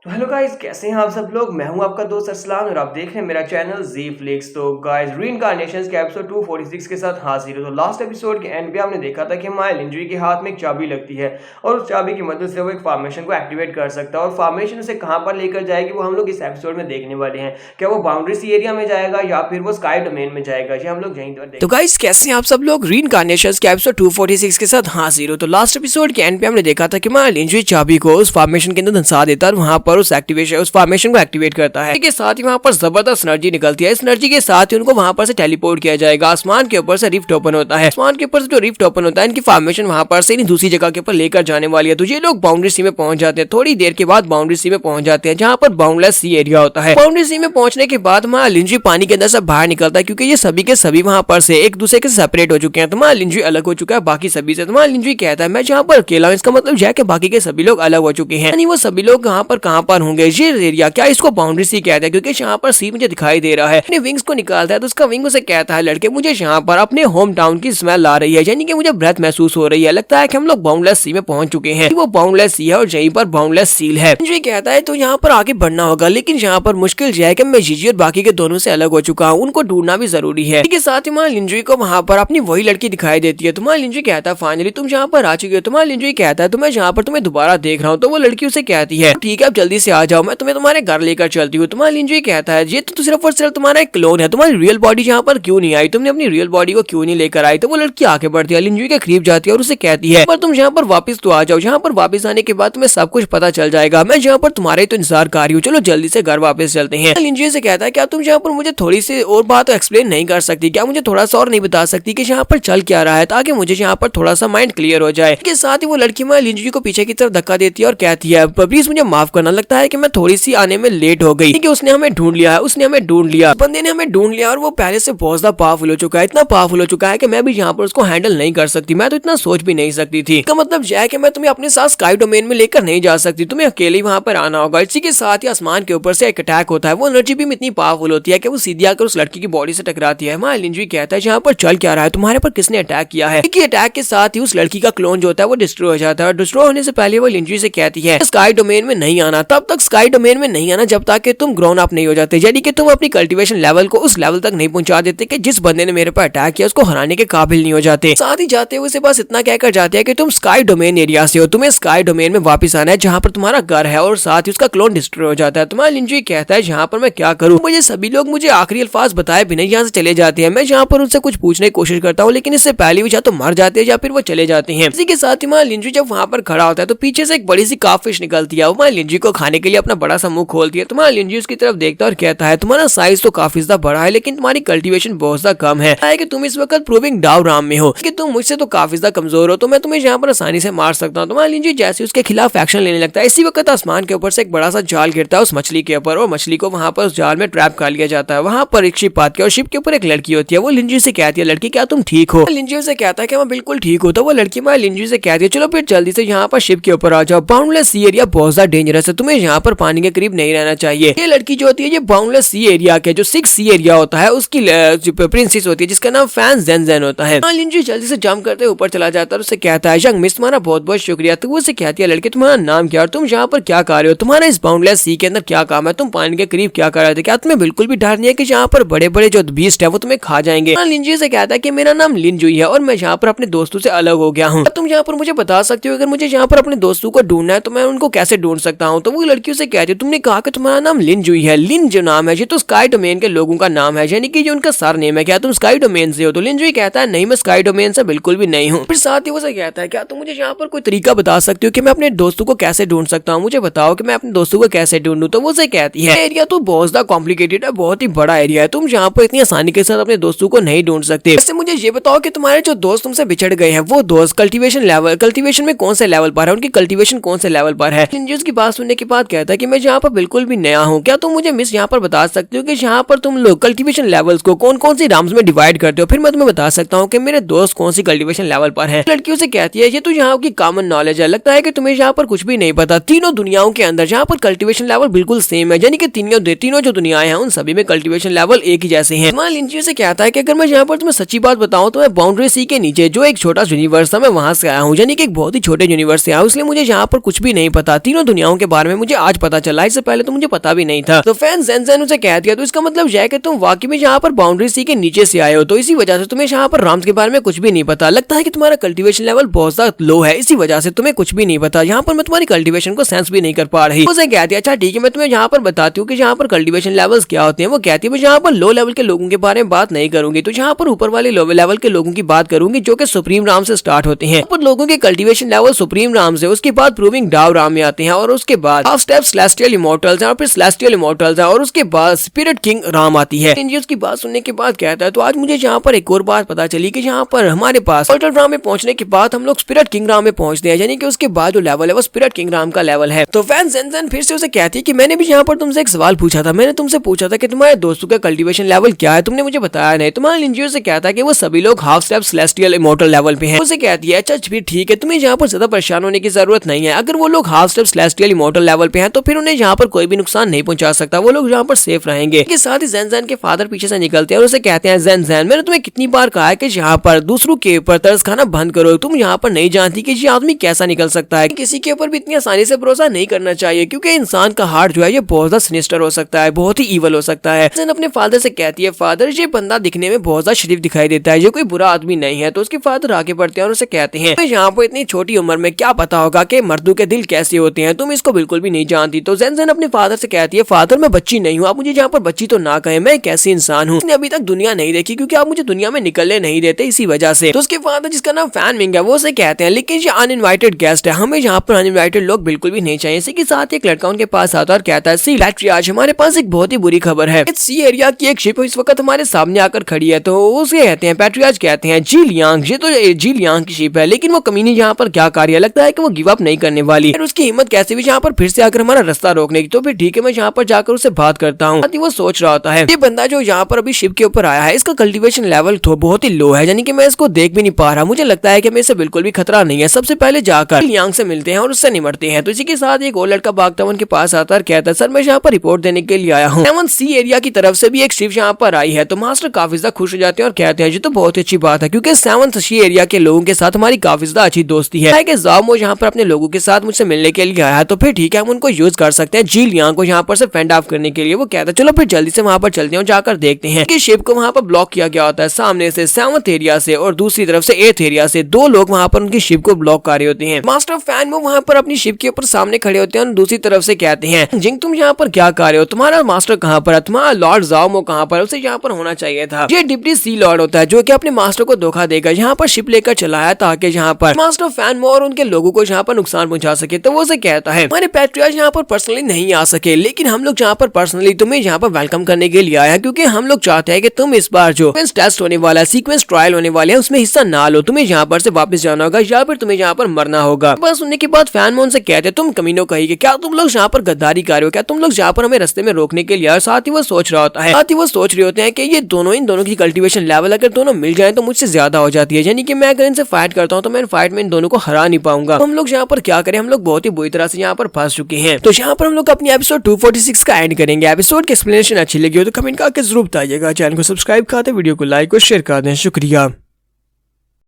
तो hello guys, कैसे हैं आप सब लोग। मैं हूं आपका दोस्त अरसलान और आप देख रहे हैं मेरा चैनल जी फ्लिक्स। तो गाइस, रीइंकार्नेशंस के एपिसोड 246 के साथ हाजिर हूं। तो लास्ट एपिसोड के एंड पे हमने देखा था कि माया लिंजुई के हाथ में एक चाबी लगती है और उस चाबी की मदद से वो एक फॉर्मेशन को एक्टिवेट कर सकता है और फॉर्मेशन उसे कहां पर लेकर जाएगी वो हम लोग इस एपिसोड में देखने वाले हैं। क्या वो बाउंड्री सी एरिया में जाएगा या फिर वो स्काई डोमेन में जाएगा, ये हम लोग यहीं पर। तो गाइस, कैसे हैं आप सब लोग। रीइंकार्नेशंस के एपिसोड 246 के साथ हाजिर हो। तो लास्ट एपिसोड के एंड पे हमने देखा था कि माया लिंजुई चाबी को उस फॉर्मेशन के अंदर धंसा देता है और वहां पर उस फॉर्मेशन को एक्टिवेट करता है। इसके साथ ही वहां पर जबरदस्त एनर्जी निकलती है। इस एनर्जी के साथ ही उनको वहां पर से टेलीपोर्ट किया जाएगा। आसमान के ऊपर से रिफ्ट ओपन होता है। आसमान के ऊपर से जो रिफ्ट ओपन होता है, इनकी फॉर्मेशन वहां पर से दूसरी जगह के ऊपर लेकर जाने वाली है। तो ये लोग बाउंड्री सी में पहुंच जाते हैं। थोड़ी देर के बाद बाउंड्री सी में पहुंच जाते हैं जहां पर बाउंडलेस सी एरिया होता है। बाउंड्री सी में पहुंचने के बाद माया लिंजुई पानी के अंदर से बाहर निकलता है क्योंकि ये सभी के सभी वहां पर से एक दूसरे के सेपरेट हो चुके हैं। तो माया लिंजुई अलग हो चुका है बाकी सभी से। तो माया लिंजुई कहता है मैं जहाँ पर अकेला हूँ, इसका मतलब यह कि बाकी के सभी लोग अलग हो चुके हैं। यानी वो सभी लोग कहाँ पर होंगे, ये एरिया क्या इसको बाउंड्री सी कहते हैं क्योंकि यहाँ पर सी मुझे दिखाई दे रहा है। अपने विंग्स को निकालता है तो उसका विंग उसे कहता है लड़के मुझे यहाँ पर अपने होम टाउन की स्मेल आ रही है, यानी कि मुझे ब्रेथ महसूस हो रही है। लगता है कि हम लोग बाउंडलेस सी में पहुंच चुके हैं। वो बाउंडलेस सी है और यहीं पर बाउंडलेस सील है। लिंजुई कहता है तो यहाँ पर आगे बढ़ना होगा, लेकिन यहाँ पर मुश्किल यह है कि मैं जीजी और बाकी के दोनों से अलग हो चुका हूँ, उनको ढूंढना भी जरूरी है। इसके साथ ही माया लिंजुई को वहाँ पर अपनी वही लड़की दिखाई देती है। तुम्हारा लिंजुई कहता है फाइनली तुम यहाँ पर आ चुके हो। तुम्हारा लिंजुई कहता है तो मैं यहाँ पर तुम्हें दोबारा देख रहा हूँ। तो वो लड़की उसे कहती है ठीक है अब जल्दी से आ जाओ, मैं तुम्हें तुम्हारे घर लेकर चलती हूँ। तुम्हारा लिंजुई कहता है ये तो सिर्फ और सिर्फ तुम्हारा एक क्लोन है, तुम्हारी रियल बॉडी यहाँ पर क्यों नहीं आई, तुमने अपनी रियल बॉडी को क्यों नहीं लेकर आई। तो वो लड़की आगे बढ़ती है, लिंजुई के करीब जाती है और उसे कहती है पर तुम यहाँ पर वापस तो आ जाओ, यहाँ पर वापस आने के बाद तुम्हें सब कुछ पता चल जाएगा। मैं यहाँ पर तुम्हारे तो इंतजार कर रही हूँ, चलो जल्दी से घर वापस चलते हैं। लिंजुई से कहता है क्या तुम यहाँ पर मुझे थोड़ी सी और बात एक्सप्लेन नहीं कर सकती, क्या मुझे थोड़ा सा और नहीं बता सकती कि यहाँ पर चल क्या रहा है, ताकि मुझे यहाँ पर थोड़ा सा माइंड क्लियर हो जाए। इसके साथ ही वो लड़की माया लिंजुई को पीछे की तरफ धक्का देती है और कहती है प्लीज मुझे माफ करना, लगता है कि मैं थोड़ी सी आने में लेट हो गई, कि उसने हमें ढूंढ लिया है, उसने हमें ढूंढ लिया, बंदे ने हमें ढूंढ लिया और वो पहले से बहुत ज्यादा पावरफुल हो चुका है, इतना पावरफुल हो चुका है कि मैं भी यहाँ पर उसको हैंडल नहीं कर सकती, मैं तो इतना सोच भी नहीं सकती थी। इसका मतलब यह है कि मैं तुम्हें अपने साथ स्काई डोमेन में लेकर नहीं जा सकती, तुम्हें अकेले वहां पर आना होगा। इसी के साथ ही आसमान के ऊपर से एक अटैक होता है। वो एनर्जी भी इतनी पावरफुल होती है कि वो सीधी आकर उस लड़की की बॉडी से टकराती है। माया लिंजुई कहता है यहाँ पर चल क्या रहा है, तुम्हारे पर किसने अटैक किया है। अटैक के साथ ही उस लड़की का क्लोन जो होता है वो डिस्ट्रॉय हो जाता है और डिस्ट्रॉय होने से पहले वो लिंजुई से कहती है स्काई डोमेन में नहीं आना, तब तक स्काई डोमेन में नहीं आना जब तक कि तुम ग्रोन अप नहीं हो जाते, यानी कि तुम अपनी कल्टीवेशन लेवल को उस लेवल तक नहीं पहुंचा देते कि जिस बंदे ने मेरे पर अटैक किया उसको हराने के काबिल नहीं हो जाते। साथ ही जाते हुए उसे बस इतना कहकर जाते हैं कि तुम स्काई डोमेन एरिया से हो, तुम्हें स्काई डोमेन में वापस आना है जहाँ पर तुम्हारा घर है, और साथ ही उसका क्लोन डिस्ट्रॉय हो जाता है। तुम्हारा लिंजुई कहता है यहाँ पर मैं क्या करूँ, मुझे सभी लोग मुझे आखिरी अल्फाज बताए बिना यहाँ से चले जाते हैं। मैं यहाँ पर उनसे कुछ पूछने की कोशिश करता हूँ, लेकिन इससे पहले भी या तो मर जाते हैं या फिर वो चले जाते हैं। इसी के साथ ही माया लिंजुई जब वहाँ पर खड़ा होता है तो पीछे से एक बड़ी सी काफिश निकलती है। वो माया लिंजुई को खाने के लिए अपना बड़ा सा मुंह खोलती है। तुम्हारा लिंजुई उसकी तरफ देखता है और कहता है तुम्हारा साइज तो काफी ज्यादा बड़ा है, लेकिन तुम्हारी कल्टीवेशन बहुत ज्यादा कम है कि तुम इस वक्त प्रूविंग डाउराम में हो कि तुम मुझसे तो काफी ज्यादा कमजोर हो, तो मैं तुम्हें यहाँ पर आसानी से मार सकता हूँ। तुम्हारा लिंजुई जैसे उसके खिलाफ एक्शन लेने लगता है, इसी वक्त आसमान के ऊपर से एक बड़ा सा जाल गिरता है उस मछली के ऊपर और मछली को वहाँ पर उस जाल में ट्रैप कर लिया जाता है। वहाँ पर एक शिप आती है और शिप के ऊपर एक लड़की होती है। वो लिंजुई से कहती है लड़की क्या तुम ठीक हो। लिंजुई से कहता है कि मैं बिल्कुल ठीक हूँ। तो वो लड़की माया लिंजुई से कहती है चलो फिर जल्दी से यहाँ पर शिप के ऊपर आ जाओ, बाउंडलेस सी एरिया बहुत ज्यादा डेंजरस है, तुम्हें यहाँ पर पानी के करीब नहीं रहना चाहिए। ये लड़की जो होती है ये बाउंडलेस सी एरिया के जो 6 सी एरिया होता है उसकी प्रिंसेस होती है जिसका नाम फैन ज़ेन होता है। लिंजुई जल्दी से जंप करते ऊपर चला जाता है और उससे कहता है यंग मिस तुम्हारा बहुत बहुत शुक्रिया। तो वो उसे कहती है लड़के तुम्हारा नाम क्या और तुम यहाँ पर क्या कर रहे हो, तुम्हारा इस बाउंडलेस सी के अंदर क्या काम है, तुम पानी के करीब क्या कर रहे थे, क्या तुम्हें बिल्कुल भी डर नहीं है कि यहाँ पर बड़े बड़े जो बीस्ट है वो तुम्हें खा जाएंगे। लिंजुई से कहता है कि मेरा नाम लिंजुई है और मैं यहाँ पर अपने दोस्तों से अलग हो गया हूँ, तुम यहाँ पर मुझे बता सकते हो अगर मुझे यहाँ पर अपने दोस्तों को ढूंढना है तो मैं उनको कैसे ढूंढ सकता हूँ। तो वो लड़कियों से कहती है तुमने कहा कि तुम्हारा नाम लिंजुई है, लिन जो नाम है ये तो स्काई डोमेन के लोगों का नाम है, यानी कि जो उनका सर नेम है, क्या तुम स्काई डोमेन से हो। तो लिंजुई कहता है नहीं मैं स्काई डोमेन से बिल्कुल भी नहीं हूँ। फिर साथ ही वो से कहता है क्या तुम मुझे यहाँ पर कोई तरीका बता सकते हो कि मैं अपने दोस्तों को कैसे ढूंढ सकता हूँ, मुझे बताओ कि मैं अपने दोस्तों को कैसे ढूंढूं। तो वो से कहती है एरिया तो बहुत ज्यादा कॉम्प्लिकेटेड है, बहुत ही बड़ा एरिया है, तुम यहाँ पर इतनी आसानी के साथ अपने दोस्तों को नहीं ढूंढ सकते। वैसे मुझे ये बताओ कि तुम्हारे जो दोस्त तुमसे बिछड़ गए हैं वो दोस्त कल्टीवेशन में कौन से लेवल पर है, उनकी कल्टीवेशन कौन से लेवल पर है। लिंजुई की बात सुनने के बाद कहता है कि मैं यहाँ पर बिल्कुल भी नया हूँ, क्या तुम मुझे मिस यहाँ पर बता सकते हो कि यहाँ पर तुम लोग कल्टीवेशन लेवल्स को कौन कौन सी राम्स में डिवाइड करते हो, फिर मैं तुम्हें बता सकता हूँ कि मेरे दोस्त कौन सी कल्टीवेशन लेवल पर है। लड़कियों से कहती है ये तो यहाँ की कॉमन नॉलेज है, लगता है कि तुम्हें यहाँ पर कुछ भी नहीं पता, तीनों दुनियाओं के अंदर यहाँ पर कल्टीवेशन लेवल बिल्कुल सेम है, यानी कि तीनों जो दुनियाएं हैं उन सभी में कल्टीवेशन लेवल एक ही जैसे हैं। लिंजुई से कहता है कि अगर मैं यहाँ पर तुम्हें सच्ची बात बताऊं तो मैं बाउंड्री सी के नीचे जो एक छोटा यूनिवर्स था मैं वहां से आया हूँ, यानी कि एक बहुत ही छोटे यूनिवर्स से आया हूँ, इसलिए मुझे यहाँ पर कुछ भी नहीं पता, तीनों दुनियाओं के बारे बारे में मुझे आज पता चला, इससे पहले तो मुझे पता भी नहीं था। तो फैन ज़ेन उसे कह दिया, तो इसका मतलब यह है कि तुम वाकई में यहाँ पर बाउंड्री सी के नीचे से आए हो, तो इसी वजह से तुम्हें यहाँ पर राम्स के बारे में कुछ भी नहीं पता। लगता है कि तुम्हारा कल्टीवेशन लेवल बहुत ज्यादा लो है, इसी वजह से तुम्हें कुछ भी नहीं पता। यहाँ पर मैं तुम्हारी कल्टीवेशन को सेंस भी नहीं कर पा रही। उसे कहती है अच्छा ठीक है, मैं तुम्हें यहाँ पर बताती हूँ कि यहाँ पर कल्टीवेशन लेवल्स क्या होते हैं। वो कहती है मैं यहाँ पर लो लेवल के लोगों के बारे में बात नहीं करूंगी, तो यहाँ पर ऊपर वाले लेवल के लोगों की बात करूंगी जो कि सुप्रीम राम से स्टार्ट होते हैं। पर लोगों के कल्टीवेशन लेवल सुप्रीम राम से, उसके बाद प्रूविंग डाव राम में आते हैं, और उसके बाद हाफ स्टेप सेलेस्टियल इमॉर्टल्स और फिर सेलेस्टियल इमॉर्टल्स और उसके बाद स्पिरिट किंग राम आती है। उसकी बात सुनने के बाद कहता है तो आज मुझे यहाँ पर एक और बात पता चली कि यहाँ पर हमारे पास पोर्टल राम में पहुंचने के बाद हम लोग स्पिरिट किंग राम में पहुंचते हैं, यानी कि उसके बाद जो लेवल है वो स्पिरिट किंग राम का लेवल है। तो फैन ज़ेन फिर से उसे कहती है कि मैंने भी यहाँ पर तुमसे एक सवाल पूछा था, मैंने तुमसे पूछा था कि तुम्हारे दोस्तों का कल्टीवेशन लेवल क्या है, तुमने मुझे बताया नहीं। तुम्हारे लिंजियो से कहता है कि वो सभी लोग half step celestial immortal level पे हैं। उसे कहती है अच्छा फिर ठीक है, तुम्हें यहाँ पर ज्यादा परेशान होने की जरूरत नहीं है। अगर वो लोग half step celestial immortal level पे हैं तो फिर उन्हें यहाँ पर कोई भी नुकसान नहीं पहुंचा सकता, वो लोग यहाँ पर सेफ रहेंगे। इसके साथ ही ज़ेन के फादर पीछे से निकलते हैं और उसे कहते हैं ज़ेन मैंने तुम्हें कितनी बार कहा है कि यहाँ पर दूसरों के ऊपर तरस खाना बंद करो, तुम यहाँ पर नहीं जानती कि ये आदमी कैसा निकल सकता है। किसी के ऊपर भी इतनी आसानी से भरोसा नहीं करना चाहिए, क्योंकि इंसान का हार्ट जो है ये बहुत ज्यादा सिनिस्टर हो सकता है, बहुत ही ईवल हो सकता है। ज़ेन अपने फादर से कहती है फादर ये बंदा दिखने में बहुत ज्यादा शरीफ दिखाई देता है, ये कोई बुरा आदमी नहीं है। तो उसके फादर आगे बढ़ते हैं और उसे कहते हैं यहाँ पर इतनी छोटी उम्र में क्या पता होगा कि मर्दों के दिल कैसे होते हैं, तुम इसको बिल्कुल भी नहीं जानती। तो ज़ेन अपने फादर से कहती है फादर मैं बच्ची नहीं हूँ, आप मुझे यहाँ पर बच्ची तो ना कहें, मैं एक ऐसी इंसान हूँ उसने अभी तक दुनिया नहीं देखी, क्योंकि आप मुझे दुनिया में निकलने नहीं देते इसी वजह से। तो उसके फादर जिसका नाम फैन मिंग है वो उसे कहते हैं लेकिन ये अनइनवाइटेड गेस्ट है, हमें यहाँ पर अनइनवाइटेड लोग बिल्कुल भी नहीं चाहिए। इसी के साथ एक लड़का उनके पास आता है और कहता है सी पैट्रियार्च हमारे पास एक बहुत ही बुरी खबर है, सी एरिया की एक शिप इस वक्त हमारे सामने आकर खड़ी है। तो उसे कहते हैं पैट्रियार्च कहते हैं जी लियांग, ये तो जी लियांग की शिप है, लेकिन वो कमीनी यहाँ पर क्या कार्य, लगता है कि वो गिव अप नहीं करने वाली है। उसकी हिम्मत कैसे भी यहाँ पर फिर से आकर हमारा रास्ता रोकने की। तो फिर ठीक है मैं यहाँ पर जाकर उससे बात करता हूँ। वो सोच रहा होता है ये बंदा जो यहाँ पर अभी शिप के ऊपर आया है इसका कल्टीवेशन लेवल तो बहुत ही लो है, यानी कि मैं इसको देख भी नहीं पा रहा, मुझे लगता है कि मैं इसे बिल्कुल भी खतरा नहीं है। सबसे पहले जाकर लियांग से मिलते हैं और उससे निमटते हैं। तो इसी के साथ एक और लड़का भागता हुआ उनके पास आता है, कहता है सर मैं यहाँ पर रिपोर्ट देने के लिए आया हूँ, 7C एरिया की तरफ से भी एक शिप यहाँ पर आई है। तो मास्टर काफी ज्यादा खुश हो जाते हैं और कहते हैं ये तो बहुत ही अच्छी बात है, क्योंकि 7C एरिया के लोगों के साथ हमारी काफी ज्यादा अच्छी दोस्ती है कि ज़ाओमो यहाँ पर अपने लोगों के साथ मुझसे मिलने के लिए आया है, तो फिर ठीक है हम उनको यूज कर सकते हैं जी लियांग को यहाँ पर से फेंड ऑफ करने के लिए। वो कहता है चलो फिर जल्दी से वहाँ पर चलते हैं और जाकर देखते हैं कि शिप को वहाँ पर ब्लॉक किया गया होता है, सामने से 7th एरिया से और दूसरी तरफ से 8th एरिया से दो लोग वहाँ पर उनकी शिप को ब्लॉक कर रहे होते हैं। मास्टर फैन वो वहाँ पर अपनी शिप के ऊपर सामने खड़े होते हैं और दूसरी तरफ से कहते हैं जिंग तुम यहाँ पर क्या कर रहे हो, तुम्हारा मास्टर कहाँ पर है, तुम्हारा लॉर्ड ज़ाओमो कहाँ पर, उसे यहाँ पर होना चाहिए था। ये डिप्टी सी लॉर्ड होता है जो कि अपने मास्टर को धोखा देकर यहाँ पर शिप लेकर चला है ताकि यहाँ पर मास्टर फैन और उनके लोगों को यहाँ पर नुकसान पहुंचा सके। तो वो उसे कहता है हमारे पैट्रियार्च यहाँ पर पर्सनली नहीं आ सके, लेकिन हम लोग यहाँ पर पर्सनली तुम्हें यहाँ पर वेलकम करने के लिए आया, क्योंकि हम लोग चाहते हैं कि तुम इस बार जो टेस्ट होने वाला है, सीक्वेंस ट्रायल होने वाले हैं, उसमें हिस्सा ना लो, तुम्हें यहाँ पर से वापस जाना होगा या फिर तुम्हें यहाँ पर मरना होगा। बस सुनने के बाद फैन मोन से कहते तुम कमीनों कहिए क्या तुम लोग यहाँ पर गद्दारी कर रहे हो, क्या तुम लोग यहाँ पर हमें रास्ते में रोकने के लिए। साथ ही वो सोच रहा होता है, साथ ही वो सोच रहे होते हैं कि ये दोनों इन दोनों की कल्टीवेशन लेवल अगर दोनों मिल जाए तो मुझसे ज्यादा हो जाती है, यानी कि मैं अगर इनसे फाइट करता हूँ तो मैं फाइट में इन दोनों को हरा नहीं पाऊंगा। तो हम लोग यहाँ पर क्या करें, हम लोग बहुत ही बुरी तरह से यहाँ पर फंस चुके हैं। तो यहाँ पर हम लोग अपनी एपिसोड 246 का एंड करेंगे। एपिसोड की एक्सप्लेनेशन अच्छी लगी हो तो कमेंट करके जरूर बताइएगा। चैनल को सब्सक्राइब कर दें, वीडियो को लाइक और शेयर कर दें। शुक्रिया।